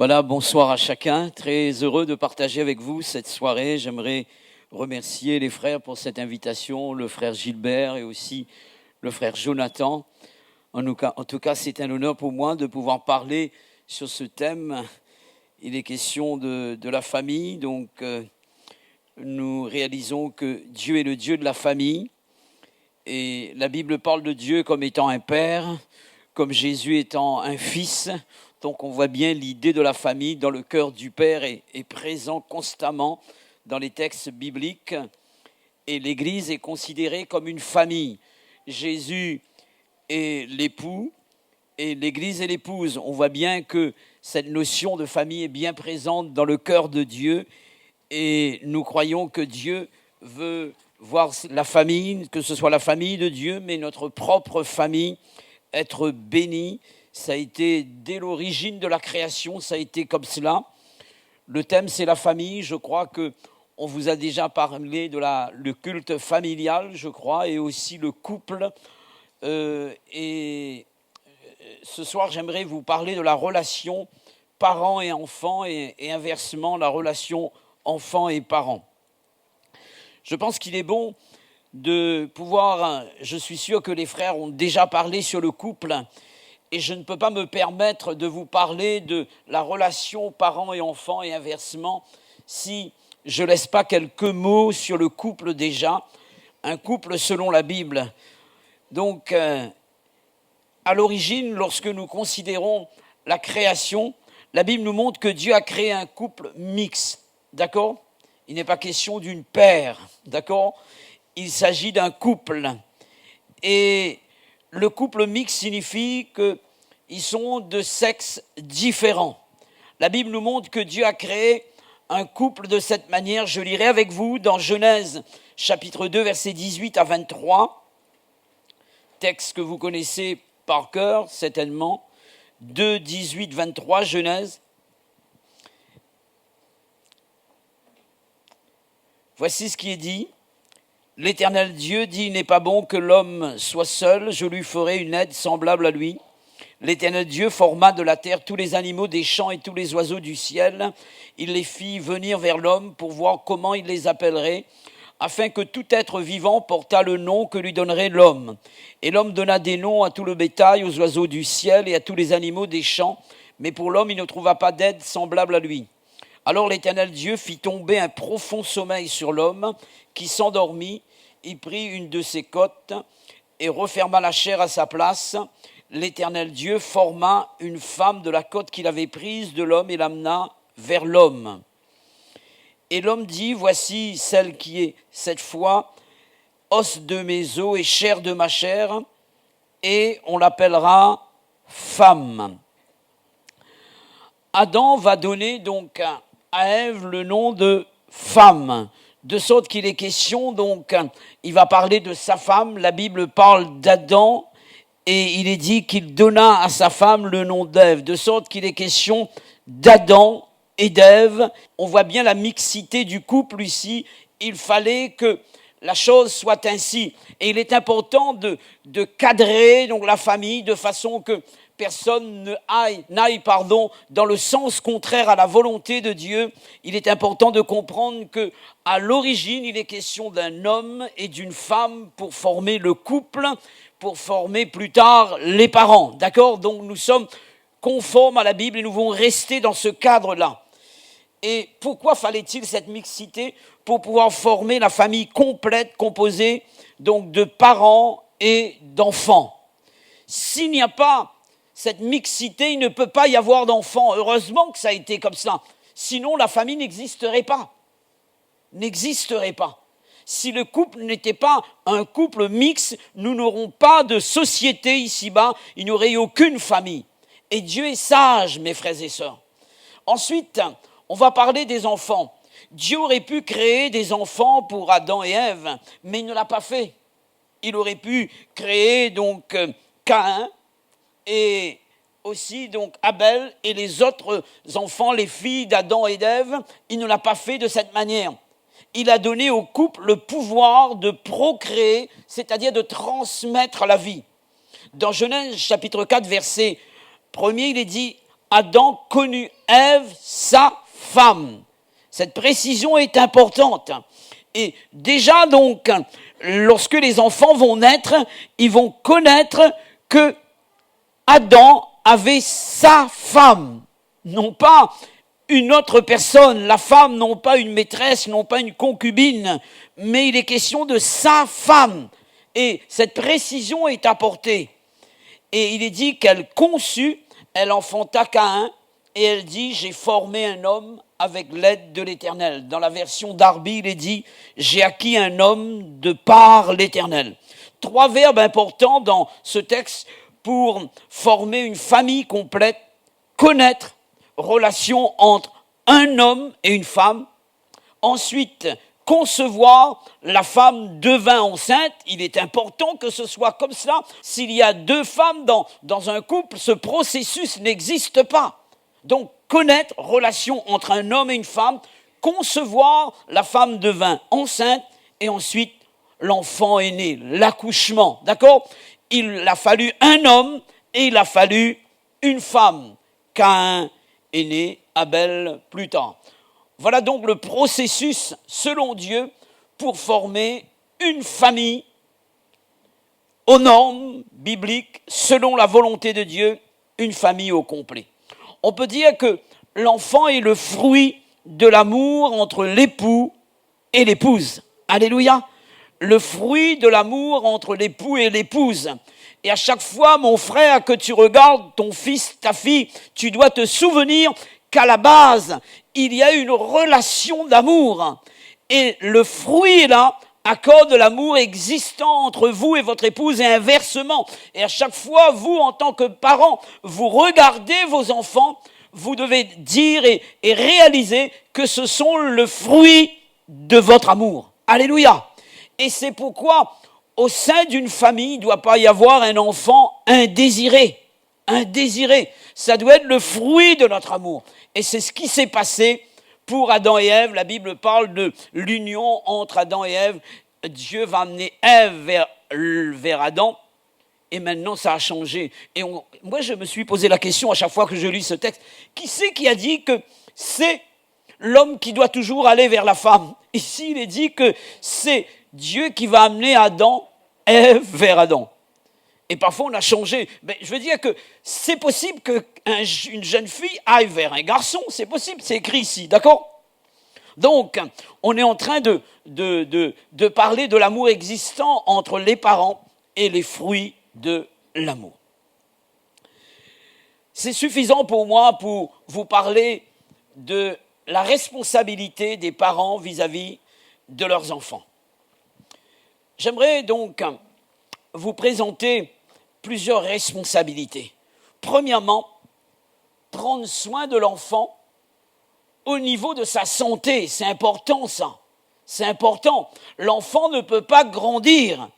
Voilà, bonsoir à chacun. Très heureux de partager avec vous cette soirée. J'aimerais remercier les frères pour cette invitation, le frère Gilbert et aussi le frère Jonathan. En tout cas, c'est un honneur pour moi de pouvoir parler sur ce thème. Il est question de la famille, donc nous réalisons que Dieu est le Dieu de la famille. Et la Bible parle de Dieu comme étant un père, comme Jésus étant un fils. Donc on voit bien l'idée de la famille dans le cœur du Père est présent constamment dans les textes bibliques. Et l'Église est considérée comme une famille. Jésus est l'époux et l'Église est l'épouse. On voit bien que cette notion de famille est bien présente dans le cœur de Dieu. Et nous croyons que Dieu veut voir la famille, que ce soit la famille de Dieu, mais notre propre famille, être bénie. Ça a été dès l'origine de la création, ça a été comme cela. Le thème, c'est la famille. Je crois qu'on vous a déjà parlé de le culte familial, je crois, et aussi le couple. Et ce soir, j'aimerais vous parler de la relation parents et enfants et inversement, la relation enfants et parents. Je pense qu'il est bon de pouvoir, je suis sûr que les frères ont déjà parlé sur le couple, et je ne peux pas me permettre de vous parler de la relation parents et enfants et inversement si je ne laisse pas quelques mots sur le couple déjà, un couple selon la Bible. Donc, à l'origine, lorsque nous considérons la création, la Bible nous montre que Dieu a créé un couple mixte, d'accord ? Il n'est pas question d'une paire, d'accord ? Il s'agit d'un couple. Et le couple mixte signifie qu'ils sont de sexes différents. La Bible nous montre que Dieu a créé un couple de cette manière. Je lirai avec vous dans Genèse chapitre 2, versets 18 à 23, texte que vous connaissez par cœur, certainement. 2, 18, 23, Genèse. Voici ce qui est dit. L'Éternel Dieu dit, il n'est pas bon que l'homme soit seul, je lui ferai une aide semblable à lui. L'Éternel Dieu forma de la terre tous les animaux des champs et tous les oiseaux du ciel. Il les fit venir vers l'homme pour voir comment il les appellerait, afin que tout être vivant portât le nom que lui donnerait l'homme. Et l'homme donna des noms à tout le bétail, aux oiseaux du ciel et à tous les animaux des champs, mais pour l'homme il ne trouva pas d'aide semblable à lui. Alors l'Éternel Dieu fit tomber un profond sommeil sur l'homme, qui s'endormit. Il prit une de ses côtes et referma la chair à sa place. L'Éternel Dieu forma une femme de la côte qu'il avait prise de l'homme et l'amena vers l'homme. Et l'homme dit, voici celle qui est cette fois os de mes os et chair de ma chair, et on l'appellera femme. Adam va donner donc à Ève le nom de femme, de sorte qu'il est question, donc il va parler de sa femme. La Bible parle d'Adam et il est dit qu'il donna à sa femme le nom d'Ève, de sorte qu'il est question d'Adam et d'Ève. On voit bien la mixité du couple ici. Il fallait que la chose soit ainsi. Et il est important de cadrer donc la famille de façon que personne n'aille dans le sens contraire à la volonté de Dieu. Il est important de comprendre qu'à l'origine, il est question d'un homme et d'une femme pour former le couple, pour former plus tard les parents. D'accord ? Donc nous sommes conformes à la Bible et nous voulons rester dans ce cadre-là. Et pourquoi fallait-il cette mixité ? Pour pouvoir former la famille complète composée donc de parents et d'enfants. S'il n'y a pas cette mixité, il ne peut pas y avoir d'enfants. Heureusement que ça a été comme ça. Sinon, la famille n'existerait pas. N'existerait pas. Si le couple n'était pas un couple mixte, nous n'aurons pas de société ici-bas. Il n'y aurait aucune famille. Et Dieu est sage, mes frères et sœurs. Ensuite, on va parler des enfants. Dieu aurait pu créer des enfants pour Adam et Ève, mais il ne l'a pas fait. Il aurait pu créer donc Caïn, et aussi donc Abel et les autres enfants, les filles d'Adam et d'Ève. Il ne l'a pas fait de cette manière. Il a donné au couple le pouvoir de procréer, c'est-à-dire de transmettre la vie. Dans Genèse chapitre 4, verset 1er, il est dit Adam connut Ève, sa femme. Cette précision est importante. Et déjà donc, lorsque les enfants vont naître, ils vont connaître que Adam avait sa femme, non pas une autre personne. La femme, non pas une maîtresse, non pas une concubine, mais il est question de sa femme. Et cette précision est apportée. Et il est dit qu'elle conçut, elle enfanta Caïn, et elle dit, j'ai formé un homme avec l'aide de l'Éternel. Dans la version d'Arby, il est dit, j'ai acquis un homme de par l'Éternel. 3 verbes importants dans ce texte pour former une famille complète, connaître, relation entre un homme et une femme. Ensuite, concevoir, la femme devint enceinte. Il est important que ce soit comme ça. S'il y a 2 femmes dans un couple, ce processus n'existe pas. Donc, connaître, relation entre un homme et une femme, concevoir, la femme devint enceinte, et ensuite, l'enfant est né, l'accouchement, d'accord? Il a fallu un homme et il a fallu une femme. Caïn est né, Abel plus tard. Voilà donc le processus, selon Dieu, pour former une famille aux normes bibliques, selon la volonté de Dieu, une famille au complet. On peut dire que l'enfant est le fruit de l'amour entre l'époux et l'épouse. Alléluia. Le fruit de l'amour entre l'époux et l'épouse. Et à chaque fois, mon frère, que tu regardes ton fils, ta fille, tu dois te souvenir qu'à la base, il y a une relation d'amour. Et le fruit, là, accorde l'amour existant entre vous et votre épouse et inversement. Et à chaque fois, vous, en tant que parents, vous regardez vos enfants, vous devez dire et réaliser que ce sont le fruit de votre amour. Alléluia. Et c'est pourquoi, au sein d'une famille, il ne doit pas y avoir un enfant indésiré. Indésiré. Ça doit être le fruit de notre amour. Et c'est ce qui s'est passé pour Adam et Ève. La Bible parle de l'union entre Adam et Ève. Dieu va amener Ève vers Adam. Et maintenant, ça a changé. Et moi, je me suis posé la question à chaque fois que je lis ce texte. Qui c'est qui a dit que c'est l'homme qui doit toujours aller vers la femme? Ici, il est dit que c'est Dieu qui va amener Adam, Ève vers Adam. Et parfois, on a changé. Mais je veux dire que c'est possible qu'une jeune fille aille vers un garçon. C'est possible, c'est écrit ici, d'accord? Donc, on est en train de parler de l'amour existant entre les parents et les fruits de l'amour. C'est suffisant pour moi pour vous parler de la responsabilité des parents vis-à-vis de leurs enfants. J'aimerais donc vous présenter plusieurs responsabilités. Premièrement, prendre soin de l'enfant au niveau de sa santé. C'est important ça. C'est important. L'enfant ne peut pas grandir.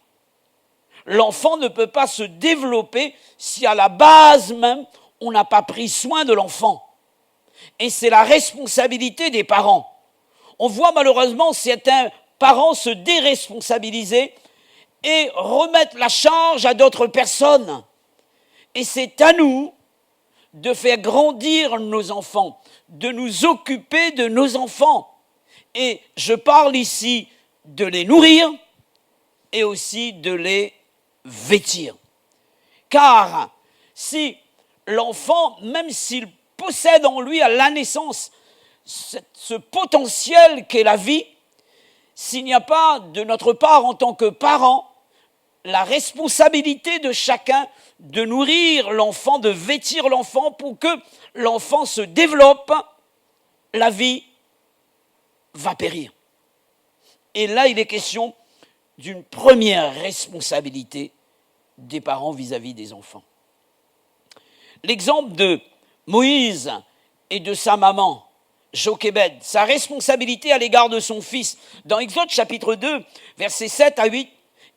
L'enfant ne peut pas se développer si à la base même, on n'a pas pris soin de l'enfant. Et c'est la responsabilité des parents. On voit malheureusement certains parents se déresponsabiliser et remettre la charge à d'autres personnes. Et c'est à nous de faire grandir nos enfants, de nous occuper de nos enfants. Et je parle ici de les nourrir et aussi de les vêtir. Car si l'enfant, même s'il possède en lui à la naissance ce potentiel qu'est la vie, s'il n'y a pas de notre part en tant que parents la responsabilité de chacun de nourrir l'enfant, de vêtir l'enfant pour que l'enfant se développe, la vie va périr. Et là, il est question d'une première responsabilité des parents vis-à-vis des enfants. L'exemple de Moïse et de sa maman, Jochébed, sa responsabilité à l'égard de son fils. Dans Exode chapitre 2, versets 7 à 8,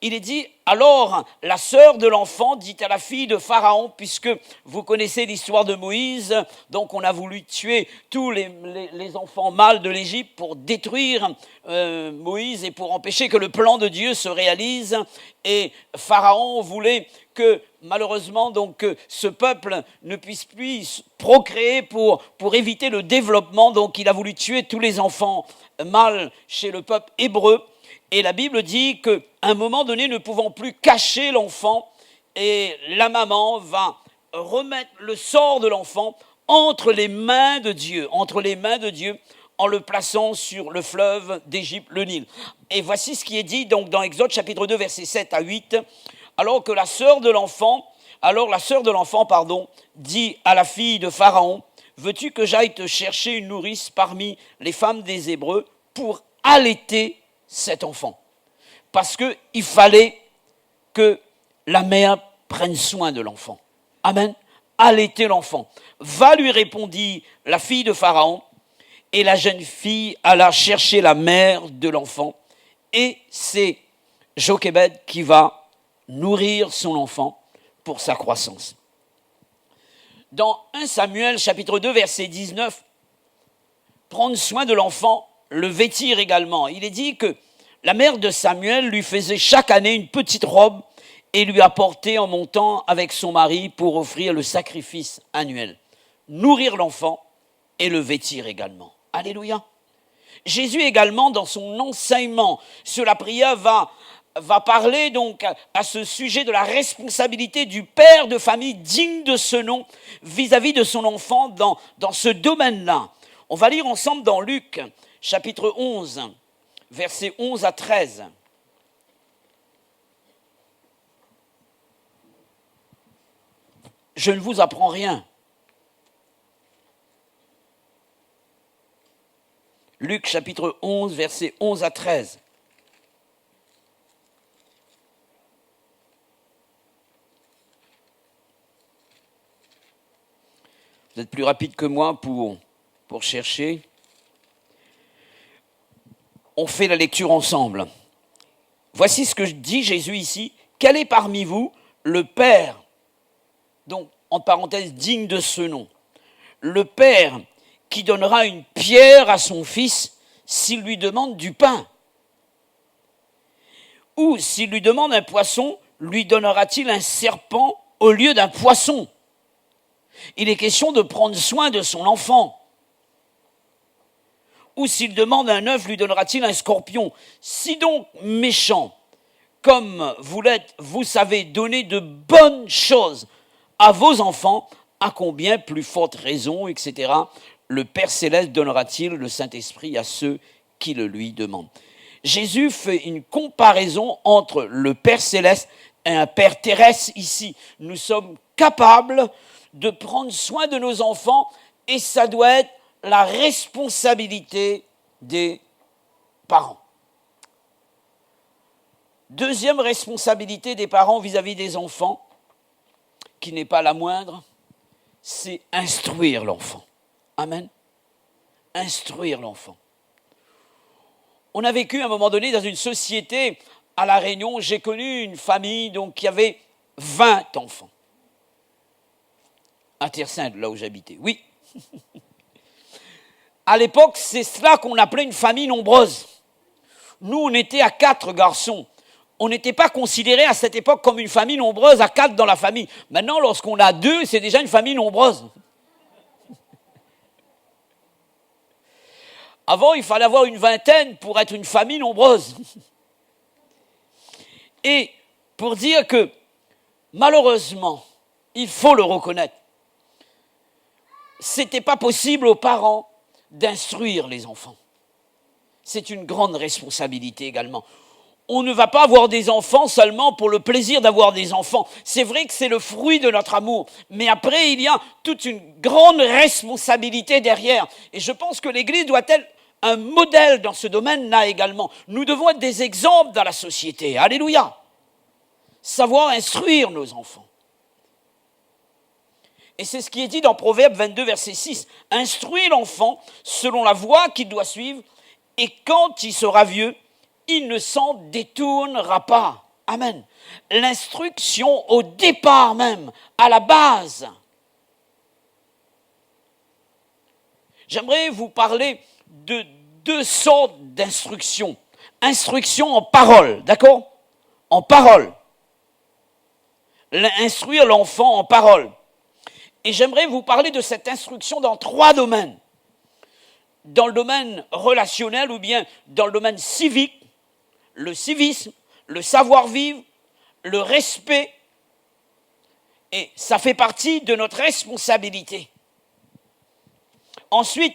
il est dit, alors la sœur de l'enfant dit à la fille de Pharaon, puisque vous connaissez l'histoire de Moïse, donc on a voulu tuer tous les enfants mâles de l'Égypte pour détruire Moïse et pour empêcher que le plan de Dieu se réalise. Et Pharaon voulait que malheureusement donc ce peuple ne puisse plus procréer pour éviter le développement. Donc il a voulu tuer tous les enfants mâles chez le peuple hébreu. Et la Bible dit qu'à un moment donné, ne pouvant plus cacher l'enfant, et la maman va remettre le sort de l'enfant entre les mains de Dieu, en le plaçant sur le fleuve d'Égypte, le Nil. Et voici ce qui est dit donc dans Exode chapitre 2, versets 7 à 8. Alors la sœur de l'enfant, dit à la fille de Pharaon, « Veux-tu que j'aille te chercher une nourrice parmi les femmes des Hébreux pour allaiter cet enfant ?» Parce qu'il fallait que la mère prenne soin de l'enfant. Amen. Allaiter l'enfant. Va, lui répondit la fille de Pharaon, et la jeune fille alla chercher la mère de l'enfant, et c'est Jochébed qui va nourrir son enfant pour sa croissance. Dans 1 Samuel chapitre 2 verset 19, prendre soin de l'enfant, le vêtir également. Il est dit que la mère de Samuel lui faisait chaque année une petite robe et lui apportait en montant avec son mari pour offrir le sacrifice annuel. Nourrir l'enfant et le vêtir également. Alléluia. Jésus également, dans son enseignement sur la prière, va parler donc à ce sujet de la responsabilité du père de famille digne de ce nom vis-à-vis de son enfant dans ce domaine-là. On va lire ensemble dans Luc, chapitre 11, versets 11 à 13. Je ne vous apprends rien. Luc, chapitre 11, versets 11 à 13. Vous êtes plus rapide que moi pour chercher. On fait la lecture ensemble. Voici ce que dit Jésus ici. Quel est parmi vous le Père, donc en parenthèse digne de ce nom, le Père qui donnera une pierre à son fils s'il lui demande du pain? Ou s'il lui demande un poisson, lui donnera-t-il un serpent au lieu d'un poisson? Il est question de prendre soin de son enfant. Ou s'il demande un œuf, lui donnera-t-il un scorpion? Si donc méchant, comme vous l'êtes, vous savez donner de bonnes choses à vos enfants, à combien plus forte raison, etc., le Père Céleste donnera-t-il le Saint-Esprit à ceux qui le lui demandent? Jésus fait une comparaison entre le Père Céleste et un Père terrestre ici. Nous sommes capables de prendre soin de nos enfants et ça doit être la responsabilité des parents. Deuxième responsabilité des parents vis-à-vis des enfants, qui n'est pas la moindre, c'est instruire l'enfant. Amen. Instruire l'enfant. On a vécu à un moment donné dans une société à La Réunion. J'ai connu une famille donc, qui avait 20 enfants. À Terre-Sainte, là où j'habitais, oui. À l'époque, c'est cela qu'on appelait une famille nombreuse. Nous, on était à 4 garçons. On n'était pas considéré à cette époque comme une famille nombreuse à 4 dans la famille. Maintenant, lorsqu'on a 2, c'est déjà une famille nombreuse. Avant, il fallait avoir une vingtaine pour être une famille nombreuse. Et pour dire que, malheureusement, il faut le reconnaître, ce n'était pas possible aux parents d'instruire les enfants. C'est une grande responsabilité également. On ne va pas avoir des enfants seulement pour le plaisir d'avoir des enfants. C'est vrai que c'est le fruit de notre amour, mais après, il y a toute une grande responsabilité derrière. Et je pense que l'Église doit être un modèle dans ce domaine-là également. Nous devons être des exemples dans la société. Alléluia. Savoir instruire nos enfants. Et c'est ce qui est dit dans Proverbe 22, verset 6. « Instruis l'enfant selon la voie qu'il doit suivre, et quand il sera vieux, il ne s'en détournera pas. » Amen. L'instruction au départ même, à la base. J'aimerais vous parler de deux sortes d'instructions. Instruction en parole, d'accord? En parole. Instruire l'enfant en parole. Et j'aimerais vous parler de cette instruction dans trois domaines. Dans le domaine relationnel ou bien dans le domaine civique, le civisme, le savoir-vivre, le respect. Et ça fait partie de notre responsabilité. Ensuite,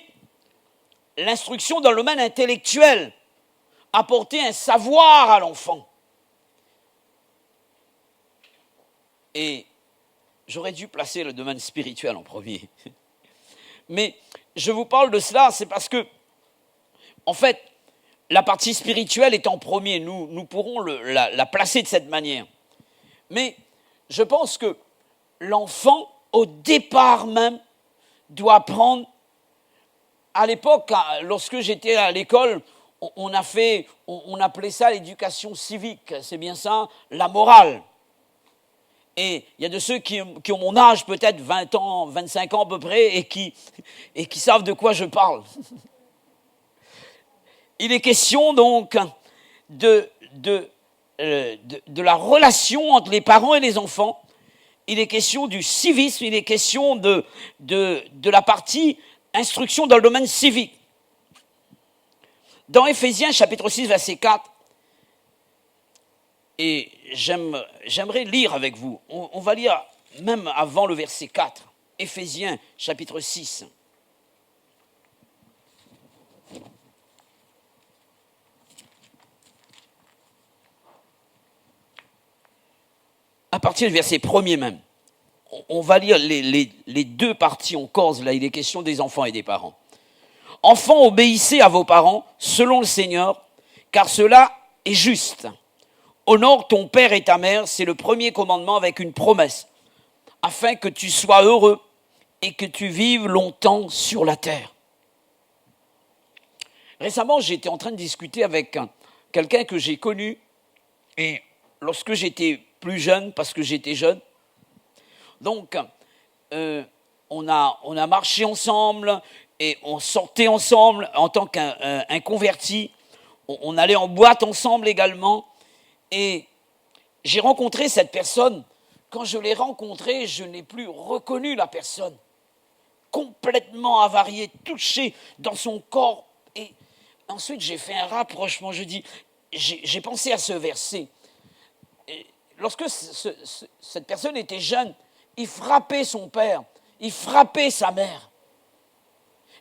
l'instruction dans le domaine intellectuel, apporter un savoir à l'enfant. Et j'aurais dû placer le domaine spirituel en premier. Mais je vous parle de cela, c'est parce que, en fait, la partie spirituelle est en premier. Nous pourrons la placer de cette manière. Mais je pense que l'enfant, au départ même, doit apprendre. À l'époque, lorsque j'étais à l'école, on appelait ça l'éducation civique. C'est bien ça, la morale. Et il y a de ceux qui ont mon âge, peut-être 20 ans, 25 ans à peu près, et qui savent de quoi je parle. Il est question donc de la relation entre les parents et les enfants. Il est question du civisme, il est question de la partie instruction dans le domaine civique. Dans Éphésiens chapitre 6, verset 4, et j'aimerais lire avec vous, on va lire même avant le verset 4, Éphésiens chapitre 6. À partir du verset 1er même, on va lire les deux parties en cause, là il est question des enfants et des parents. Enfants, obéissez à vos parents selon le Seigneur, car cela est juste. Honore ton père et ta mère, c'est le premier commandement avec une promesse, afin que tu sois heureux et que tu vives longtemps sur la terre. Récemment, j'étais en train de discuter avec quelqu'un que j'ai connu, et lorsque j'étais plus jeune, parce que j'étais jeune, donc on a marché ensemble, et on sortait ensemble en tant qu'un converti, on allait en boîte ensemble également, et j'ai rencontré cette personne. Quand je l'ai rencontrée, je n'ai plus reconnu la personne. Complètement avariée, touchée dans son corps. Et ensuite, j'ai fait un rapprochement. Je dis, j'ai pensé à ce verset. Et lorsque cette personne était jeune, il frappait son père, il frappait sa mère.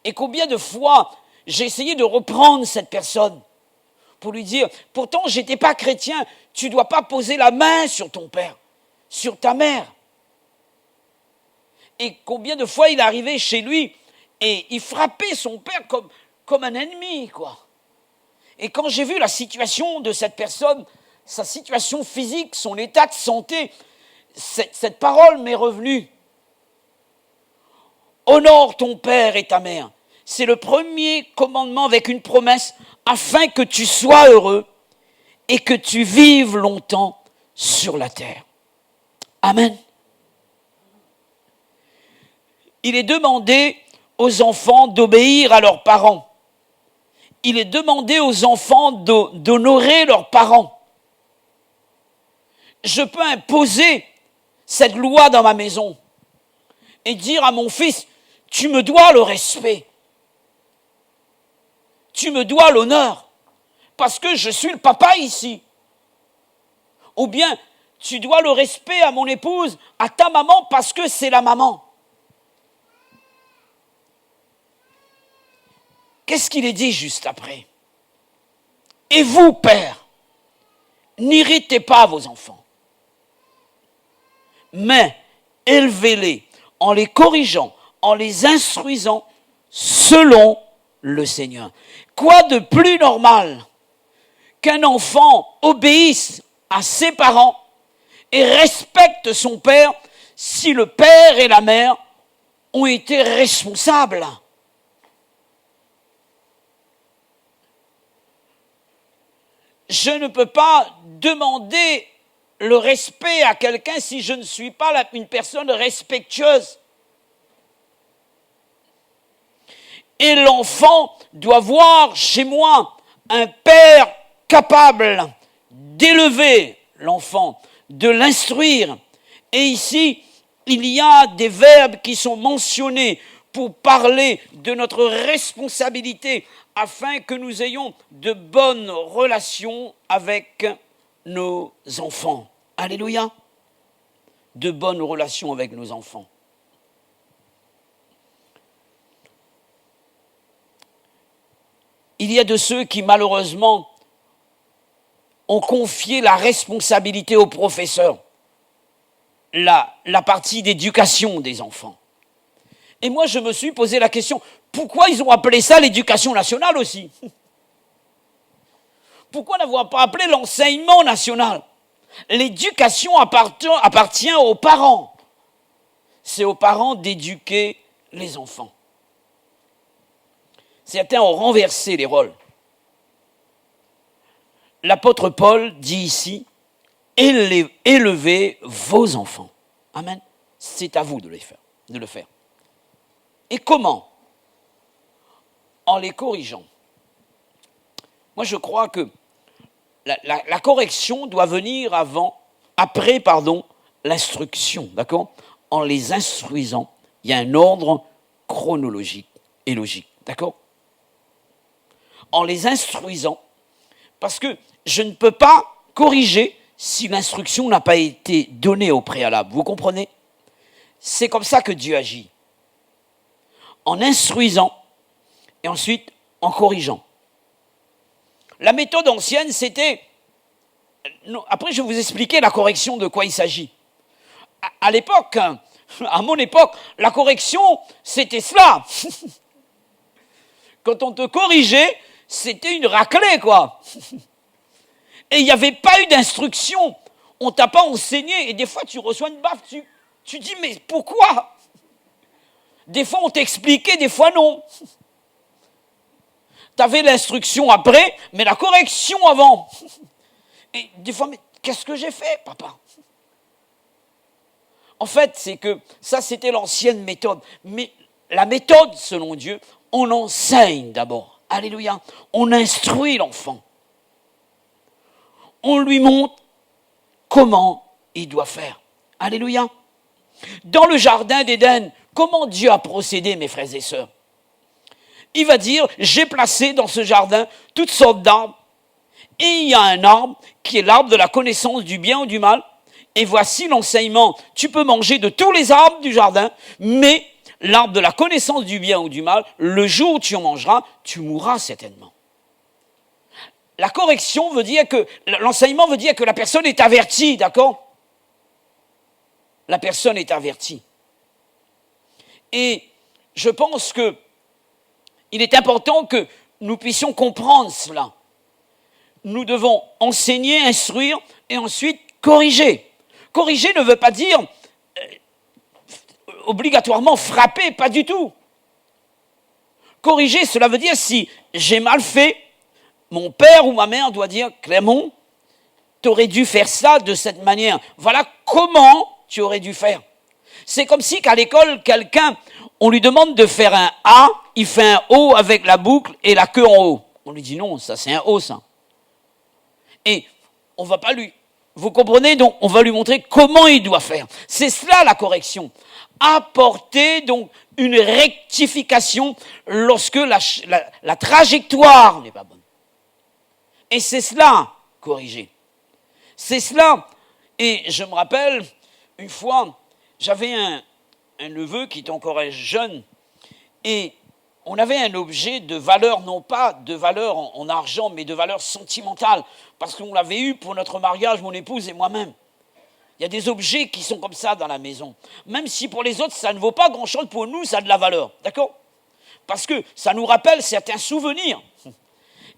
Et combien de fois j'ai essayé de reprendre cette personne pour lui dire, pourtant je n'étais pas chrétien, tu ne dois pas poser la main sur ton père, sur ta mère. Et combien de fois il arrivait chez lui et il frappait son père comme un ennemi, quoi. Et quand j'ai vu la situation de cette personne, sa situation physique, son état de santé, cette parole m'est revenue. Honore ton père et ta mère. C'est le premier commandement avec une promesse, afin que tu sois heureux et que tu vives longtemps sur la terre. Amen. Il est demandé aux enfants d'obéir à leurs parents. Il est demandé aux enfants d'honorer leurs parents. Je peux imposer cette loi dans ma maison et dire à mon fils, tu me dois le respect. Tu me dois l'honneur, parce que je suis le papa ici. Ou bien, tu dois le respect à mon épouse, à ta maman, parce que c'est la maman. Qu'est-ce qu'il est dit juste après? Et vous, pères, n'irritez pas vos enfants, mais élevez-les en les corrigeant, en les instruisant selon le Seigneur. Quoi de plus normal qu'un enfant obéisse à ses parents et respecte son père si le père et la mère ont été responsables? Je ne peux pas demander le respect à quelqu'un si je ne suis pas une personne respectueuse. Et l'enfant doit voir chez moi un père capable d'élever l'enfant, de l'instruire. Et ici, il y a des verbes qui sont mentionnés pour parler de notre responsabilité afin que nous ayons de bonnes relations avec nos enfants. Alléluia. De bonnes relations avec nos enfants. Il y a de ceux qui, malheureusement, ont confié la responsabilité aux professeurs, la partie d'éducation des enfants. Et moi, je me suis posé la question, pourquoi ils ont appelé ça l'éducation nationale aussi? Pourquoi n'avoir pas appelé l'enseignement national? L'éducation appartient aux parents. C'est aux parents d'éduquer les enfants. Certains ont renversé les rôles. L'apôtre Paul dit ici, élevez vos enfants. Amen. C'est à vous de le faire. Et comment? En les corrigeant. Moi, je crois que la correction doit venir après l'instruction, d'accord? En les instruisant, il y a un ordre chronologique et logique, d'accord? En les instruisant, parce que je ne peux pas corriger si l'instruction n'a pas été donnée au préalable. Vous comprenez? C'est comme ça que Dieu agit. En instruisant et ensuite en corrigeant. La méthode ancienne, c'était... Après, je vais vous expliquer la correction, de quoi il s'agit. À l'époque, à mon époque, la correction, c'était cela. Quand on te corrigeait, c'était une raclée, quoi. Et il n'y avait pas eu d'instruction. On ne t'a pas enseigné. Et des fois, tu reçois une baffe. Tu dis, mais pourquoi? Des fois, on t'expliquait, des fois, non. Tu avais l'instruction après, mais la correction avant. Et des fois, mais qu'est-ce que j'ai fait, papa? En fait, c'est que ça, c'était l'ancienne méthode. Mais la méthode, selon Dieu, on enseigne d'abord. Alléluia. On instruit l'enfant. On lui montre comment il doit faire. Alléluia. Dans le jardin d'Éden, comment Dieu a procédé, mes frères et sœurs? Il va dire, j'ai placé dans ce jardin toutes sortes d'arbres. Et il y a un arbre qui est l'arbre de la connaissance du bien ou du mal. Et voici l'enseignement. Tu peux manger de tous les arbres du jardin, mais l'arbre de la connaissance du bien ou du mal, le jour où tu en mangeras, tu mourras certainement. La correction veut dire que, l'enseignement veut dire que la personne est avertie, d'accord? La personne est avertie. Et je pense que il est important que nous puissions comprendre cela. Nous devons enseigner, instruire et ensuite corriger. Corriger ne veut pas dire obligatoirement frapper, pas du tout. Corriger, cela veut dire si j'ai mal fait, mon père ou ma mère doit dire « Clément, tu aurais dû faire ça de cette manière. Voilà comment tu aurais dû faire. » C'est comme si qu'à l'école, quelqu'un, on lui demande de faire un A, il fait un O avec la boucle et la queue en haut. On lui dit non, ça c'est un O, ça. Et on va pas lui... Vous comprenez? Donc, on va lui montrer comment il doit faire. C'est cela la correction. Apporter donc une rectification lorsque la trajectoire n'est pas bonne. Et c'est cela, corriger. C'est cela. Et je me rappelle, une fois, j'avais un neveu qui était encore jeune, et on avait un objet de valeur, non pas de valeur en argent, mais de valeur sentimentale, parce qu'on l'avait eu pour notre mariage, mon épouse et moi-même. Il y a des objets qui sont comme ça dans la maison. Même si pour les autres, ça ne vaut pas grand-chose, pour nous, ça a de la valeur. D'accord? Parce que ça nous rappelle certains souvenirs.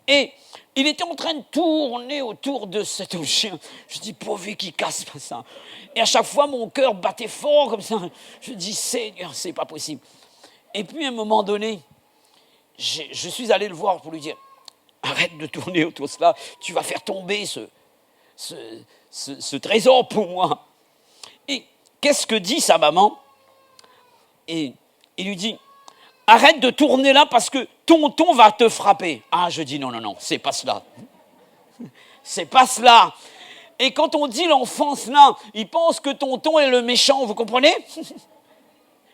Et il était en train de tourner autour de cet objet. Je dis, pourvu qu'il casse pas ça. Et à chaque fois, mon cœur battait fort comme ça. Je dis, Seigneur, c'est pas possible. Et puis, à un moment donné, je suis allé le voir pour lui dire, arrête de tourner autour de cela, tu vas faire tomber ce trésor pour moi. Et qu'est-ce que dit sa maman? Et il lui dit, arrête de tourner là parce que tonton va te frapper. Ah, je dis non, c'est pas cela. C'est pas cela. Et quand on dit l'enfant cela, il pense que tonton est le méchant, vous comprenez?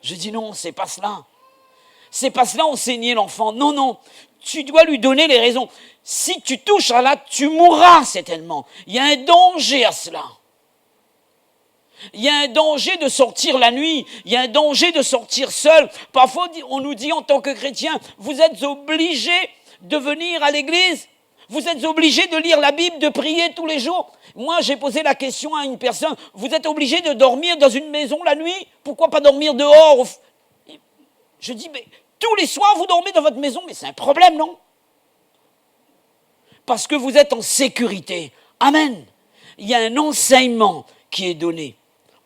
Je dis non, c'est pas cela. C'est pas cela enseigner l'enfant. Non, tu dois lui donner les raisons. Si tu touches à là, tu mourras certainement. Il y a un danger à cela. Il y a un danger de sortir la nuit. Il y a un danger de sortir seul. Parfois, on nous dit en tant que chrétien, vous êtes obligés de venir à l'église. Vous êtes obligés de lire la Bible, de prier tous les jours. Moi, j'ai posé la question à une personne, vous êtes obligés de dormir dans une maison la nuit? Pourquoi pas dormir dehors? Je dis, mais tous les soirs, vous dormez dans votre maison? Mais c'est un problème, non? Parce que vous êtes en sécurité. Amen. Il y a un enseignement qui est donné.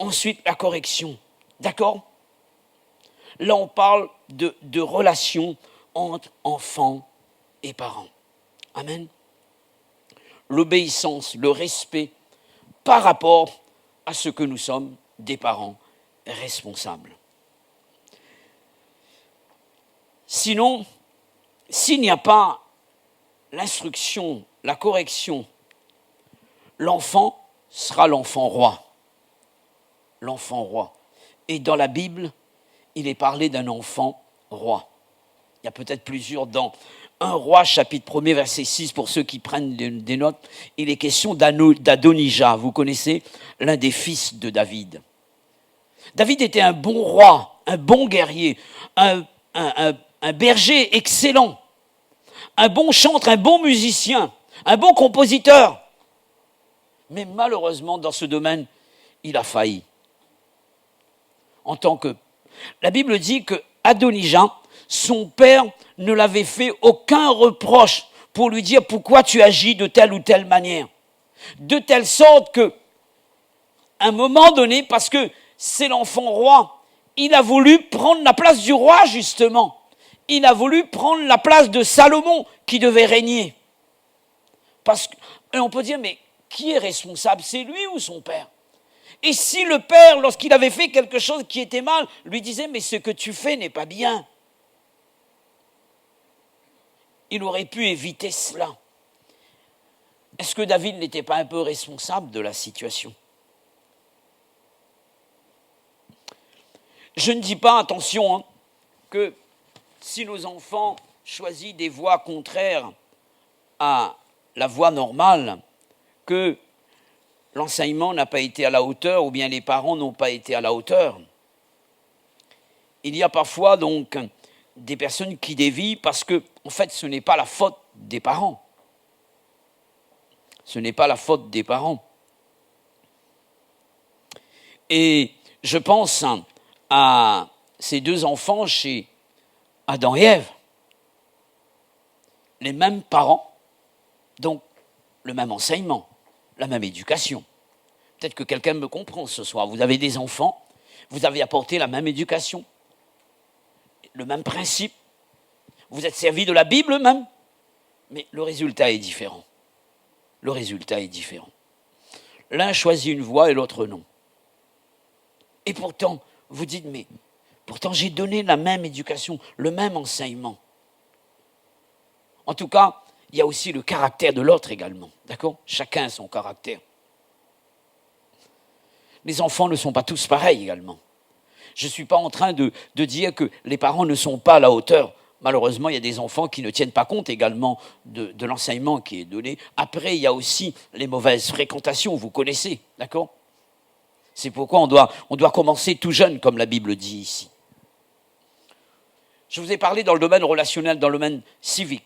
Ensuite, la correction. D'accord? Là, on parle de relations entre enfants et parents. Amen. L'obéissance, le respect par rapport à ce que nous sommes, des parents responsables. Sinon, s'il n'y a pas l'instruction, la correction, l'enfant sera l'enfant roi. L'enfant roi. Et dans la Bible, il est parlé d'un enfant roi. Il y a peut-être plusieurs dans 1 Roi, chapitre 1er, verset 6, pour ceux qui prennent des notes. Il est question d'Adonijah. Vous connaissez, l'un des fils de David. David était un bon roi, un bon guerrier, un berger excellent, un bon chanteur, un bon musicien, un bon compositeur. Mais malheureusement, dans ce domaine, il a failli. En tant que... La Bible dit que Adonijah, son père ne l'avait fait aucun reproche pour lui dire pourquoi tu agis de telle ou telle manière. De telle sorte que, à un moment donné, parce que c'est l'enfant roi, il a voulu prendre la place du roi, justement. Il a voulu prendre la place de Salomon, qui devait régner. Parce que, et on peut dire, mais qui est responsable? C'est lui ou son père? Et si le père, lorsqu'il avait fait quelque chose qui était mal, lui disait, mais ce que tu fais n'est pas bien, il aurait pu éviter cela. Est-ce que David n'était pas un peu responsable de la situation? Je ne dis pas, attention, que si nos enfants choisissent des voies contraires à la voie normale, que l'enseignement n'a pas été à la hauteur ou bien les parents n'ont pas été à la hauteur. Il y a parfois donc des personnes qui dévient parce que, en fait, ce n'est pas la faute des parents. Ce n'est pas la faute des parents. Et je pense à ces deux enfants chez Adam et Ève. Les mêmes parents, donc le même enseignement, la même éducation. Peut-être que quelqu'un me comprend ce soir. Vous avez des enfants, vous avez apporté la même éducation, le même principe, vous êtes servi de la Bible même, mais le résultat est différent. Le résultat est différent. L'un choisit une voie et l'autre non. Et pourtant, vous dites, mais pourtant j'ai donné la même éducation, le même enseignement. En tout cas, il y a aussi le caractère de l'autre également, d'accord? Chacun a son caractère. Les enfants ne sont pas tous pareils également. Je ne suis pas en train de dire que les parents ne sont pas à la hauteur. Malheureusement, il y a des enfants qui ne tiennent pas compte également de l'enseignement qui est donné. Après, il y a aussi les mauvaises fréquentations, vous connaissez, d'accord? C'est pourquoi on doit commencer tout jeune, comme la Bible dit ici. Je vous ai parlé dans le domaine relationnel, dans le domaine civique,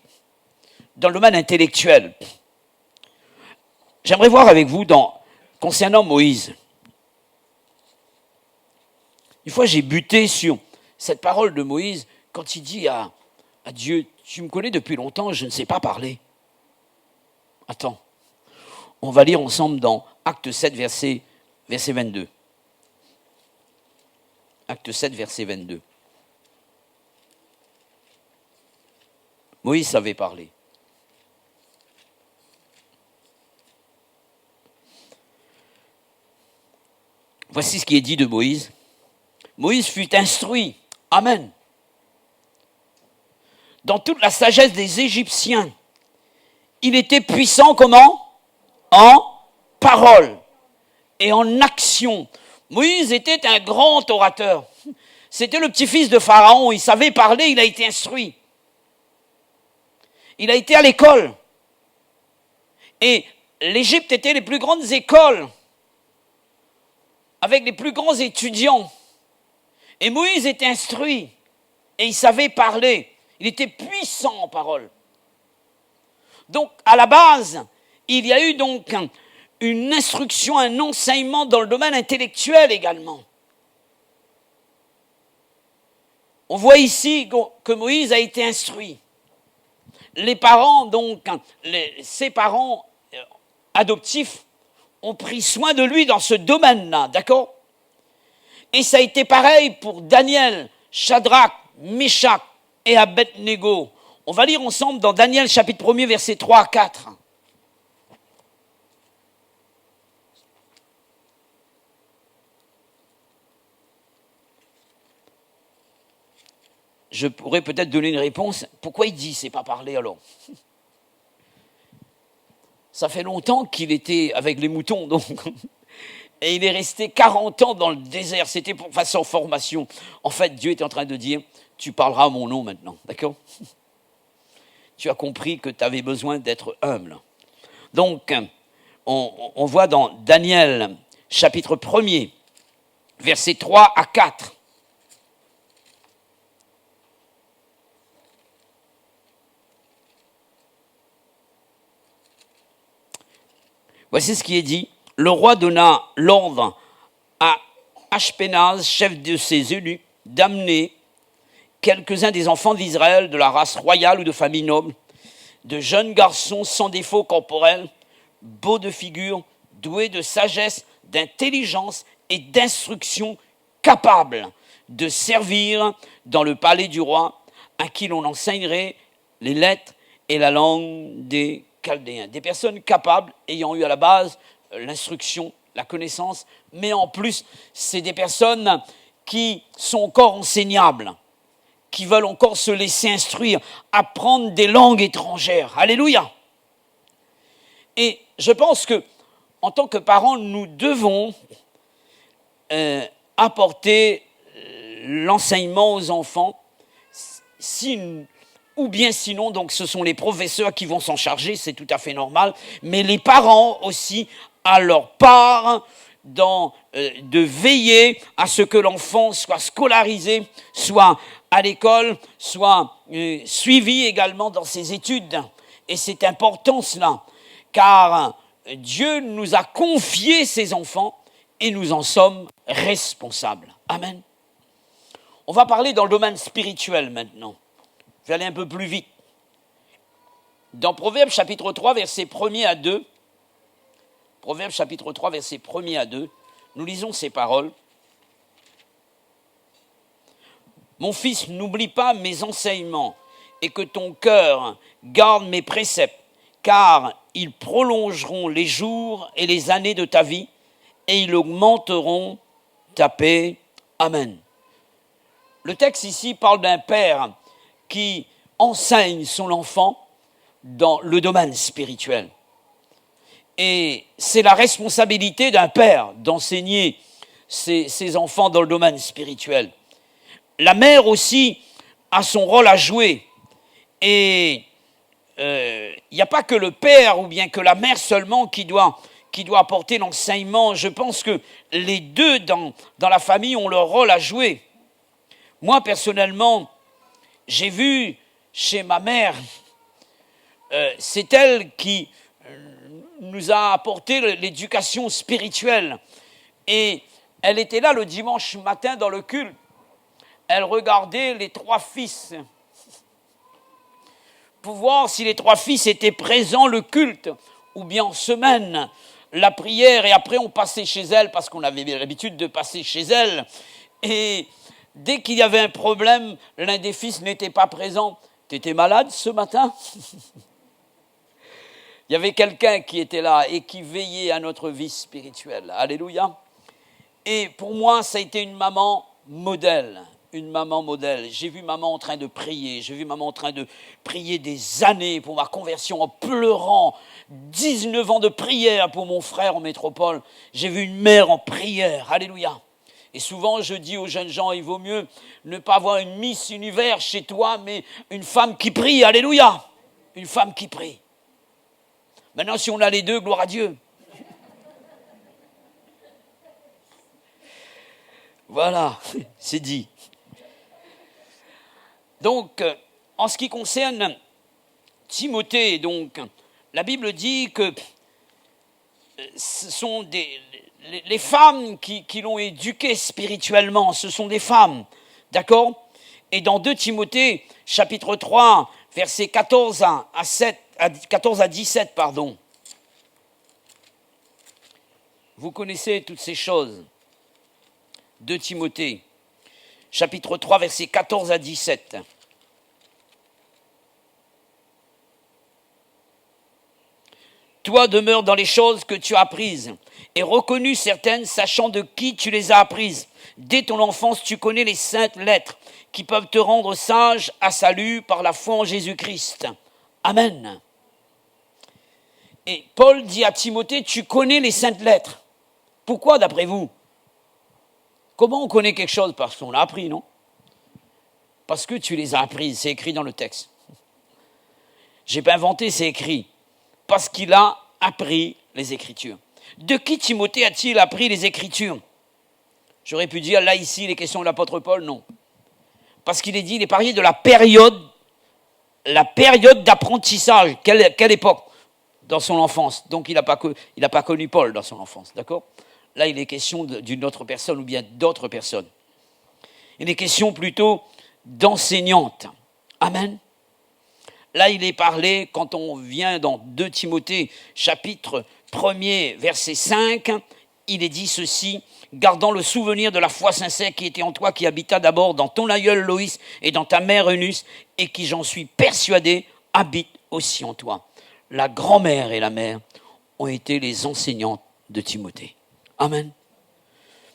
dans le domaine intellectuel. J'aimerais voir avec vous concernant Moïse. Une fois, j'ai buté sur cette parole de Moïse quand il dit à Dieu, tu me connais depuis longtemps, je ne sais pas parler. Attends, on va lire ensemble dans Acte 7, verset 22. Acte 7, verset 22. Moïse savait parler. Voici ce qui est dit de Moïse. Moïse fut instruit, amen, dans toute la sagesse des Égyptiens. Il était puissant comment? En parole et en action. Moïse était un grand orateur. C'était le petit-fils de Pharaon, il savait parler, il a été instruit. Il a été à l'école. Et l'Égypte était les plus grandes écoles, avec les plus grands étudiants. Et Moïse était instruit, et il savait parler. Il était puissant en parole. Donc, à la base, il y a eu donc une instruction, un enseignement dans le domaine intellectuel également. On voit ici que Moïse a été instruit. Les parents, donc, ses parents adoptifs, ont pris soin de lui dans ce domaine-là, d'accord? Et ça a été pareil pour Daniel, Shadrach, Meshach et Abed-Nego. On va lire ensemble dans Daniel chapitre 1er, versets 3 à 4. Je pourrais peut-être donner une réponse. Pourquoi il dit c'est pas parler alors? Ça fait longtemps qu'il était avec les moutons, donc. Et il est resté 40 ans dans le désert. C'était pour faire sa formation. En fait, Dieu est en train de dire, tu parleras à mon nom maintenant, d'accord? Tu as compris que tu avais besoin d'être humble. Donc, on voit dans Daniel, chapitre 1er, versets 3 à 4. Voici ce qui est dit. Le roi donna l'ordre à Ashpenaz, chef de ses eunuques, d'amener quelques-uns des enfants d'Israël de la race royale ou de famille noble, de jeunes garçons sans défaut corporel, beaux de figure, doués de sagesse, d'intelligence et d'instruction, capables de servir dans le palais du roi, à qui l'on enseignerait les lettres et la langue des Chaldéens. Des personnes capables, ayant eu à la base l'instruction, la connaissance, mais en plus, c'est des personnes qui sont encore enseignables, qui veulent encore se laisser instruire, apprendre des langues étrangères. Alléluia! Et je pense que, en tant que parents, nous devons apporter l'enseignement aux enfants, ou bien sinon, donc ce sont les professeurs qui vont s'en charger, c'est tout à fait normal, mais les parents aussi, à leur part, de veiller à ce que l'enfant soit scolarisé, soit à l'école, soit suivi également dans ses études. Et c'est important cela, car Dieu nous a confié ses enfants et nous en sommes responsables. Amen. On va parler dans le domaine spirituel maintenant. Je vais aller un peu plus vite. Dans Proverbes chapitre 3, versets 1er à 2, Proverbes chapitre 3, versets 1er à 2, nous lisons ces paroles. Mon fils, n'oublie pas mes enseignements et que ton cœur garde mes préceptes, car ils prolongeront les jours et les années de ta vie et ils augmenteront ta paix. Amen. Le texte ici parle d'un père qui enseigne son enfant dans le domaine spirituel. Et c'est la responsabilité d'un père d'enseigner ses enfants dans le domaine spirituel. La mère aussi a son rôle à jouer. Et il n'y a pas que le père ou bien que la mère seulement qui doit apporter l'enseignement. Je pense que les deux dans la famille ont leur rôle à jouer. Moi, personnellement, j'ai vu chez ma mère, c'est elle qui nous a apporté l'éducation spirituelle. Et elle était là le dimanche matin dans le culte. Elle regardait les trois fils pour voir si les trois fils étaient présents le culte ou bien en semaine, la prière. Et après, on passait chez elle parce qu'on avait l'habitude de passer chez elle. Et dès qu'il y avait un problème, l'un des fils n'était pas présent. « T'étais malade ce matin ?» Il y avait quelqu'un qui était là et qui veillait à notre vie spirituelle. Alléluia. Et pour moi, ça a été une maman modèle. Une maman modèle. J'ai vu maman en train de prier. J'ai vu maman en train de prier des années pour ma conversion en pleurant. 19 ans de prière pour mon frère en métropole. J'ai vu une mère en prière. Alléluia. Et souvent, je dis aux jeunes gens, il vaut mieux ne pas avoir une Miss Univers chez toi, mais une femme qui prie. Alléluia. Une femme qui prie. Maintenant, si on a les deux, gloire à Dieu. Voilà, c'est dit. Donc, en ce qui concerne Timothée, donc, la Bible dit que ce sont les femmes qui l'ont éduqué spirituellement, ce sont des femmes, d'accord? Et dans 2 Timothée, chapitre 3, versets 14 à 17, pardon. Vous connaissez toutes ces choses. 2 Timothée, chapitre 3, versets 14 à 17. Toi demeure dans les choses que tu as apprises, et reconnu certaines, sachant de qui tu les as apprises. Dès ton enfance, tu connais les saintes lettres, qui peuvent te rendre sage à salut par la foi en Jésus-Christ. Amen. Et Paul dit à Timothée, tu connais les saintes lettres. Pourquoi d'après vous? Comment on connaît quelque chose? Parce qu'on l'a appris, non? Parce que tu les as apprises, c'est écrit dans le texte. Je n'ai pas inventé, c'est écrit. Parce qu'il a appris les Écritures. De qui Timothée a-t-il appris les Écritures? J'aurais pu dire, là, ici, les questions de l'apôtre Paul, non. Parce qu'il est dit, il est parlé de la période d'apprentissage. Quelle époque? Dans son enfance. Donc, il n'a pas connu Paul dans son enfance, d'accord? Là, il est question d'une autre personne ou bien d'autres personnes. Il est question plutôt d'enseignante. Amen. Là, il est parlé, quand on vient dans 2 Timothée, chapitre 1er, verset 5, il est dit ceci, « Gardant le souvenir de la foi sincère qui était en toi, qui habita d'abord dans ton aïeul Loïs et dans ta mère Eunice, et qui, j'en suis persuadé, habite aussi en toi. » La grand-mère et la mère ont été les enseignantes de Timothée. Amen.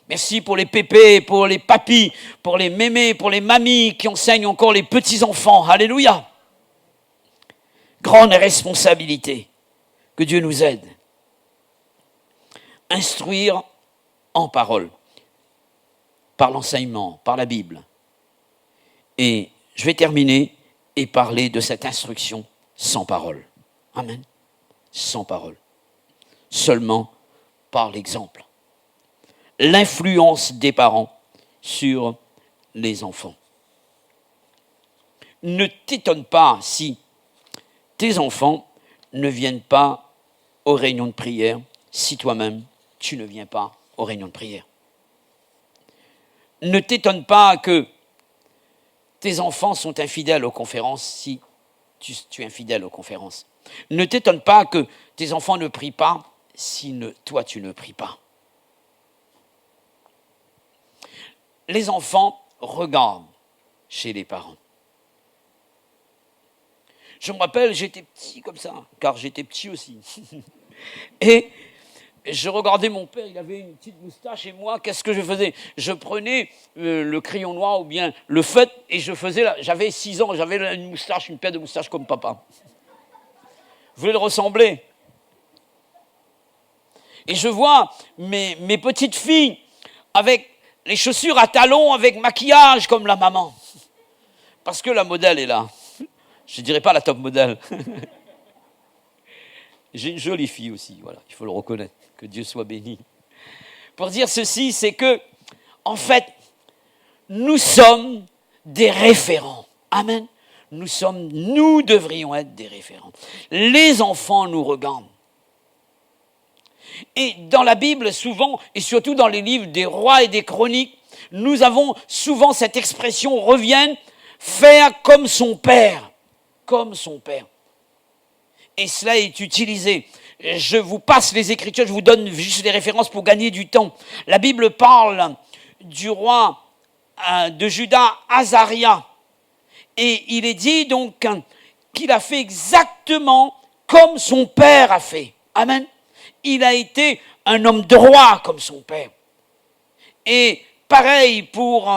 Merci pour les pépés, pour les papis, pour les mémés, pour les mamies qui enseignent encore les petits-enfants. Alléluia. Grande responsabilité. Que Dieu nous aide. Instruire en parole, par l'enseignement, par la Bible. Et je vais terminer et parler de cette instruction sans parole. Amen. Sans parole. Seulement par l'exemple. L'influence des parents sur les enfants. Ne t'étonne pas si tes enfants ne viennent pas aux réunions de prière, si toi-même, tu ne viens pas aux réunions de prière. Ne t'étonne pas que tes enfants sont infidèles aux conférences si tu es infidèle aux conférences. Ne t'étonne pas que tes enfants ne prient pas si toi, tu ne pries pas. Les enfants regardent chez les parents. Je me rappelle, j'étais petit comme ça, car j'étais petit aussi. Et je regardais mon père, il avait une petite moustache, et moi, qu'est-ce que je faisais? Je prenais le crayon noir ou bien le feutre, et j'avais 6 ans, j'avais une moustache, une paire de moustaches comme papa. Je voulais le ressembler. Et je vois mes petites filles avec les chaussures à talons, avec maquillage comme la maman. Parce que la modèle est là. Je ne dirais pas la top modèle. J'ai une jolie fille aussi, voilà, il faut le reconnaître. Que Dieu soit béni. Pour dire ceci, c'est que, en fait, nous sommes des référents. Amen. Nous devrions être des référents. Les enfants nous regardent. Et dans la Bible, souvent, et surtout dans les livres des rois et des chroniques, nous avons souvent cette expression, revienne, faire comme son père. Comme son père. Et cela est utilisé. Je vous passe les Écritures, je vous donne juste des références pour gagner du temps. La Bible parle du roi de Juda, Azaria. Et il est dit donc qu'il a fait exactement comme son père a fait. Amen. Il a été un homme droit comme son père. Et pareil pour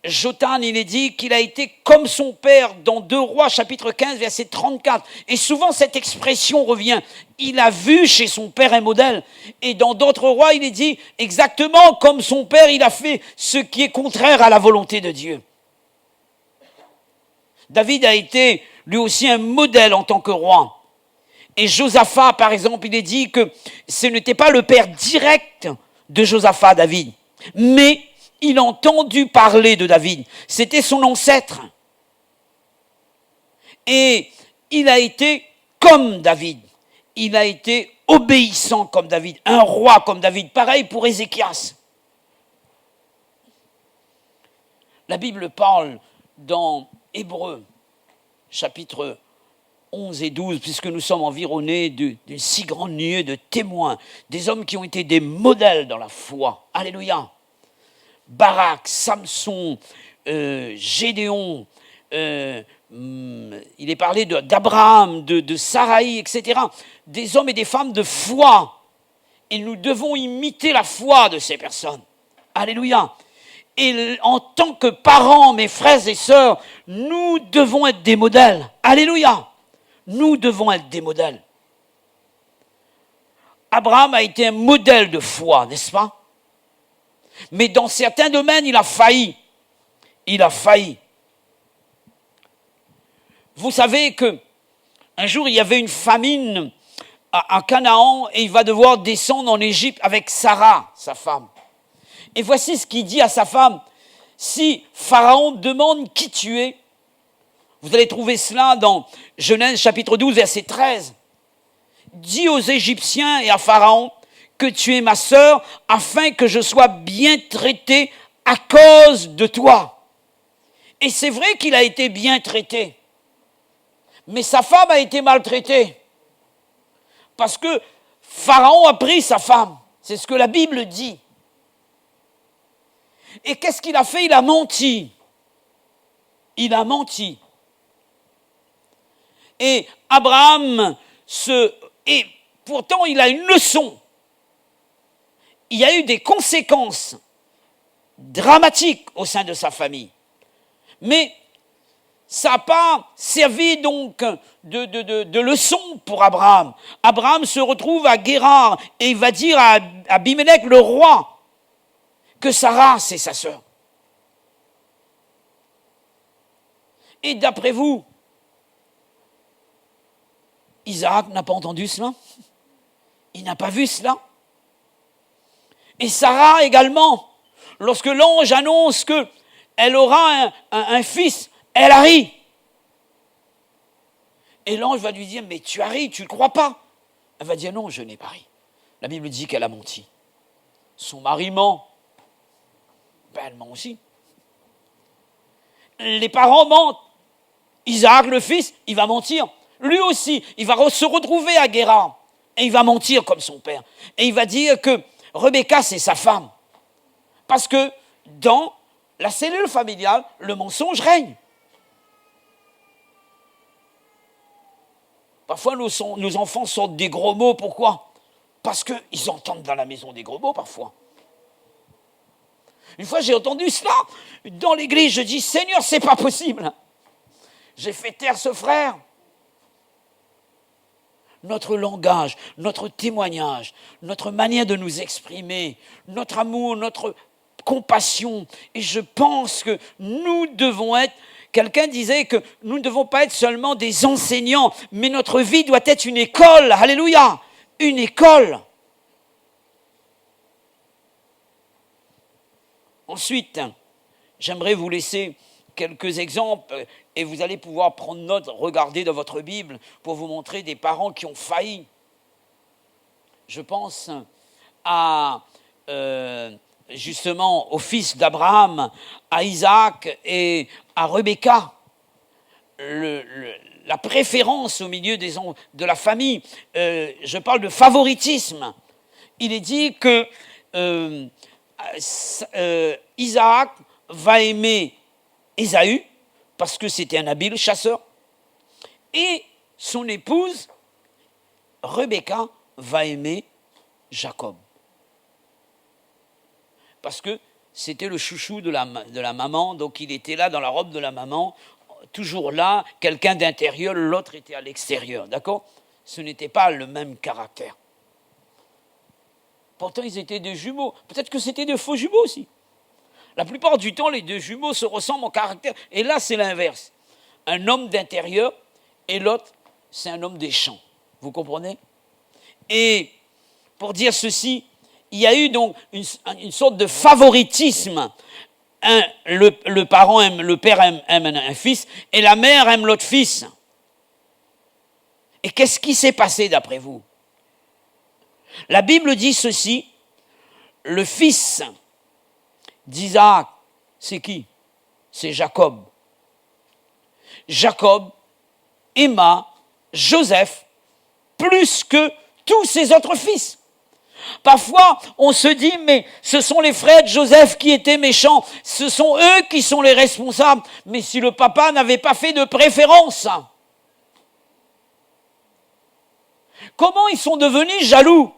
Jotham, il est dit qu'il a été comme son père dans 2 Rois, chapitre 15, verset 34. Et souvent cette expression revient. Il a vu chez son père un modèle. Et dans d'autres rois, il est dit exactement comme son père, il a fait ce qui est contraire à la volonté de Dieu. David a été lui aussi un modèle en tant que roi. Et Josaphat, par exemple, il est dit que ce n'était pas le père direct de Josaphat, David, mais il a entendu parler de David. C'était son ancêtre. Et il a été comme David. Il a été obéissant comme David, un roi comme David. Pareil pour Ézéchias. La Bible parle dans Hébreux, chapitre 11 et 12, puisque nous sommes environnés d'une si grande nuée de témoins, des hommes qui ont été des modèles dans la foi. Alléluia. Barak, Samson, Gédéon, il est parlé d'Abraham, de Saraï, etc. Des hommes et des femmes de foi. Et nous devons imiter la foi de ces personnes. Alléluia. Et en tant que parents, mes frères et sœurs, nous devons être des modèles. Alléluia. Nous devons être des modèles. Abraham a été un modèle de foi, n'est-ce pas? Mais dans certains domaines, il a failli. Il a failli. Vous savez que un jour, il y avait une famine à Canaan et il va devoir descendre en Égypte avec Sarah, sa femme. Et voici ce qu'il dit à sa femme. Si Pharaon demande qui tu es, vous allez trouver cela dans Genèse chapitre 12, verset 13. Dis aux Égyptiens et à Pharaon que tu es ma sœur, afin que je sois bien traité à cause de toi. Et c'est vrai qu'il a été bien traité. Mais sa femme a été maltraitée. Parce que Pharaon a pris sa femme. C'est ce que la Bible dit. Et qu'est-ce qu'il a fait? Il a menti. Il a menti. Et Abraham, et pourtant il a une leçon. Il y a eu des conséquences dramatiques au sein de sa famille. Mais ça n'a pas servi donc de leçon pour Abraham. Abraham se retrouve à Guérar et il va dire à Abimelech, le roi, que Sarah, c'est sa sœur. Et d'après vous, Isaac n'a pas entendu cela? Il n'a pas vu cela? Et Sarah également, lorsque l'ange annonce qu'elle aura un fils, elle a ri. Et l'ange va lui dire, mais tu as ri, tu ne crois pas? Elle va dire, non, je n'ai pas ri. La Bible dit qu'elle a menti. Son mari ment. Ben, elle ment aussi. Les parents mentent. Isaac, le fils, il va mentir. Lui aussi, il va se retrouver à Guérar. Et il va mentir comme son père. Et il va dire que Rebecca, c'est sa femme. Parce que dans la cellule familiale, le mensonge règne. Parfois, nos enfants sortent des gros mots. Pourquoi? Parce qu'ils entendent dans la maison des gros mots, parfois. Une fois, j'ai entendu cela dans l'église. Je dis, Seigneur, c'est pas possible. J'ai fait taire ce frère. Notre langage, notre témoignage, notre manière de nous exprimer, notre amour, notre compassion. Et je pense que nous devons être, quelqu'un disait que nous ne devons pas être seulement des enseignants, mais notre vie doit être une école. Alléluia, une école. Ensuite, j'aimerais vous laisser quelques exemples et vous allez pouvoir prendre note, regarder dans votre Bible pour vous montrer des parents qui ont failli. Je pense à justement au fils d'Abraham, à Isaac et à Rebecca. La préférence au milieu de la famille, je parle de favoritisme. Il est dit que Isaac va aimer Ésaü, parce que c'était un habile chasseur, et son épouse, Rebecca, va aimer Jacob. Parce que c'était le chouchou de la maman, donc il était là dans la robe de la maman, toujours là, quelqu'un d'intérieur, l'autre était à l'extérieur, d'accord? Ce n'était pas le même caractère. Pourtant, ils étaient des jumeaux. Peut-être que c'était de faux jumeaux aussi. La plupart du temps, les deux jumeaux se ressemblent en caractère. Et là, c'est l'inverse. Un homme d'intérieur et l'autre, c'est un homme des champs. Vous comprenez? Et pour dire ceci, il y a eu donc une sorte de favoritisme. Le père aime un fils et la mère aime l'autre fils. Et qu'est-ce qui s'est passé d'après vous? La Bible dit ceci, le fils d'Isaac, c'est qui? C'est Jacob. Jacob aima Joseph plus que tous ses autres fils. Parfois, on se dit, mais ce sont les frères de Joseph qui étaient méchants, ce sont eux qui sont les responsables, mais si le papa n'avait pas fait de préférence, comment ils sont devenus jaloux?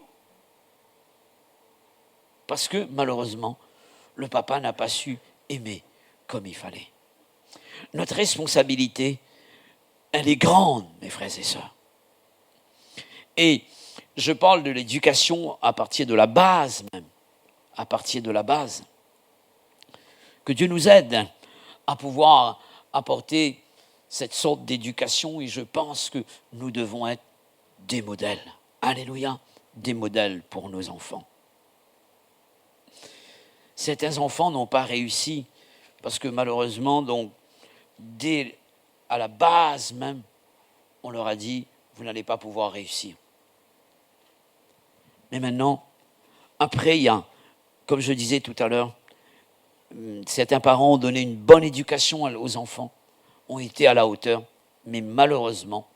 Parce que, malheureusement, le papa n'a pas su aimer comme il fallait. Notre responsabilité, elle est grande, mes frères et sœurs. Et je parle de l'éducation à partir de la base même, à partir de la base. Que Dieu nous aide à pouvoir apporter cette sorte d'éducation et je pense que nous devons être des modèles. Alléluia, des modèles pour nos enfants. Certains enfants n'ont pas réussi parce que malheureusement, donc, dès à la base même, on leur a dit, vous n'allez pas pouvoir réussir. Mais maintenant, après, il y a, comme je disais tout à l'heure, certains parents ont donné une bonne éducation aux enfants, ont été à la hauteur, mais malheureusement,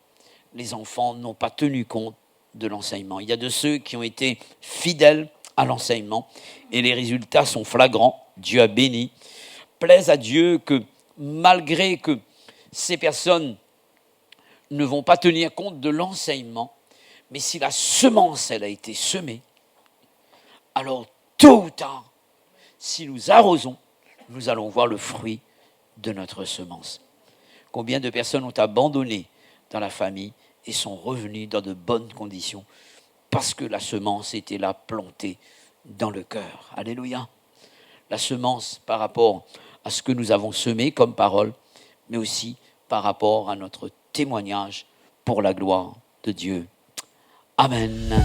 les enfants n'ont pas tenu compte de l'enseignement. Il y a de ceux qui ont été fidèles à l'enseignement et les résultats sont flagrants. Dieu a béni. Plaise à Dieu que malgré que ces personnes ne vont pas tenir compte de l'enseignement, mais si la semence, elle a été semée, alors tôt ou tard, si nous arrosons, nous allons voir le fruit de notre semence. Combien de personnes ont abandonné dans la famille et sont revenues dans de bonnes conditions parce que la semence était là plantée dans le cœur. Alléluia. La semence par rapport à ce que nous avons semé comme parole, mais aussi par rapport à notre témoignage pour la gloire de Dieu. Amen.